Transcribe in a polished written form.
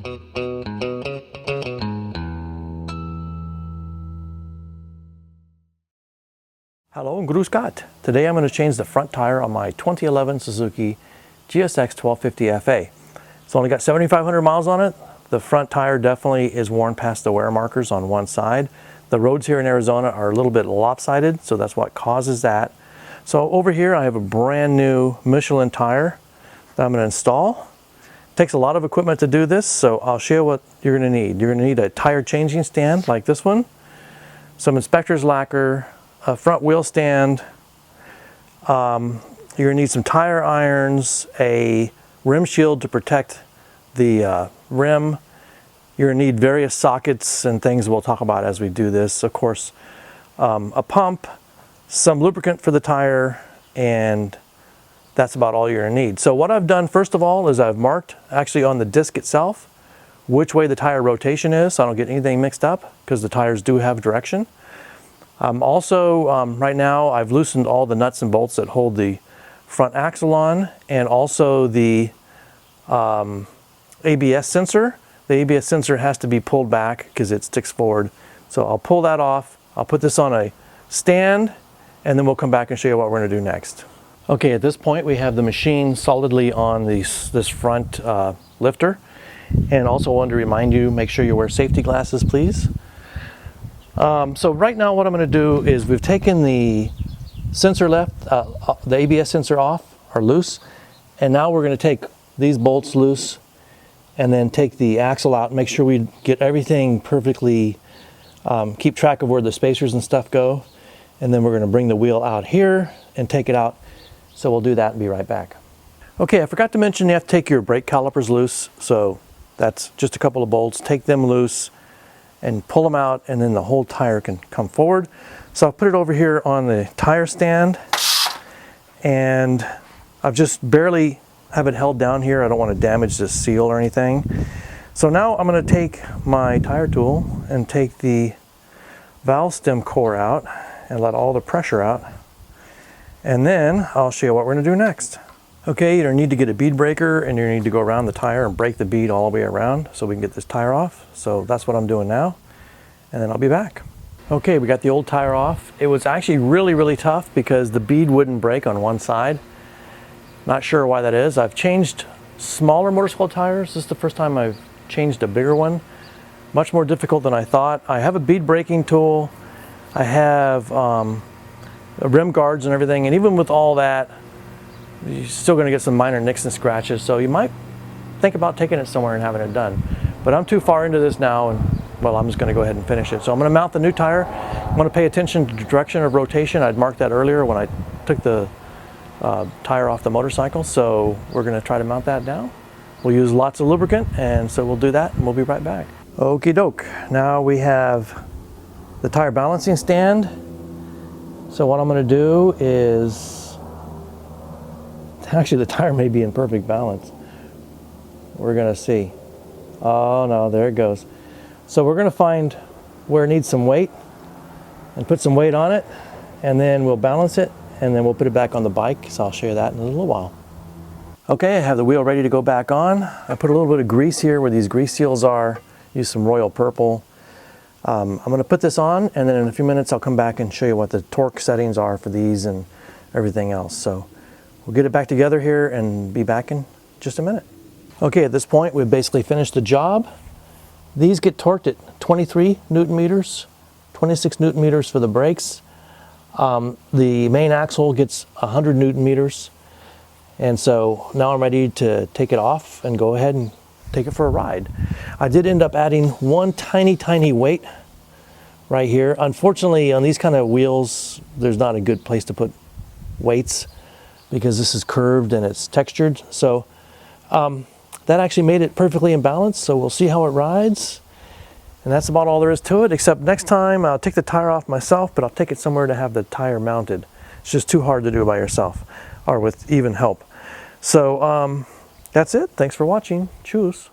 Hello and Grüß Gott. Today I'm going to change the front tire on my 2011 Suzuki GSX1250FA. It's only got 7,500 miles on it. The front tire definitely is worn past the wear markers on one side. The roads here in Arizona are a little bit lopsided, so that's what causes that. So over here I have a brand new Michelin tire that I'm going to install. It takes a lot of equipment to do this, so I'll show you what you're going to need. You're going to need a tire changing stand like this one, some inspector's lacquer, a front wheel stand, you're going to need some tire irons, a rim shield to protect the rim. You're going to need various sockets and things we'll talk about as we do this. Of course, a pump, some lubricant for the tire, and that's about all you're going to need. So what I've done first of all is I've marked actually on the disc itself which way the tire rotation is so I don't get anything mixed up, because the tires do have direction. Also, right now I've loosened all the nuts and bolts that hold the front axle on, and also the ABS sensor. The ABS sensor has to be pulled back because it sticks forward. So I'll pull that off. I'll put this on a stand, and then we'll come back and show you what we're going to do next. Okay, at this point we have the machine solidly on this front lifter. And also wanted to remind you, make sure you wear safety glasses, please. So right now what I'm going to do is we've taken the sensor the ABS sensor off, or loose, and now we're going to take these bolts loose and then take the axle out and make sure we get everything perfectly, keep track of where the spacers and stuff go, and then we're going to bring the wheel out here and take it out. So we'll do that and be right back. Okay, I forgot to mention you have to take your brake calipers loose, so that's just a couple of bolts. Take them loose and pull them out, and then the whole tire can come forward. So I'll put it over here on the tire stand, and I've just barely have it held down here. I don't want to damage this seal or anything. So now I'm going to take my tire tool and take the valve stem core out and let all the pressure out, and then I'll show you what we're going to do next. Okay, you're going to need to get a bead breaker, and you need to go around the tire and break the bead all the way around so we can get this tire off. So that's what I'm doing now, and then I'll be back. Okay, we got the old tire off. It was actually really tough because the bead wouldn't break on one side. Not sure why that is. I've changed smaller motorcycle tires. This is the first time I've changed a bigger one. Much more difficult than I thought. I have a bead breaking tool. I have rim guards and everything, and even with all that, you're still going to get some minor nicks and scratches, so you might think about taking it somewhere and having it done. But I'm too far into this now, and well, I'm just going to go ahead and finish it. So I'm going to mount the new tire. I'm going to pay attention to the direction of rotation. I'd marked that earlier when I took the tire off the motorcycle, so we're going to try to mount that down. We'll use lots of lubricant, and so we'll do that, and we'll be right back. Okie doke. Now we have the tire balancing stand. So what I'm going to do is, actually the tire may be in perfect balance. We're going to see. Oh no, there it goes. So we're going to find where it needs some weight and put some weight on it, and then we'll balance it, and then we'll put it back on the bike. So I'll show you that in a little while. Okay, I have the wheel ready to go back on. I put a little bit of grease here where these grease seals are. Use some Royal Purple. I'm going to put this on, and then in a few minutes I'll come back and show you what the torque settings are for these and everything else. So we'll get it back together here and be back in just a minute. Okay, at this point we've basically finished the job. These get torqued at 23 Newton meters, 26 Newton meters for the brakes. The main axle gets 100 Newton meters. And so now I'm ready to take it off and go ahead and take it for a ride. I did end up adding one tiny weight right here. Unfortunately, on these kind of wheels, there's not a good place to put weights because this is curved and it's textured. So that actually made it perfectly in balance. So we'll see how it rides. And that's about all there is to it, except next time I'll take the tire off myself, but I'll take it somewhere to have the tire mounted. It's just too hard to do by yourself or with even help. So that's it. Thanks for watching. Tschüss.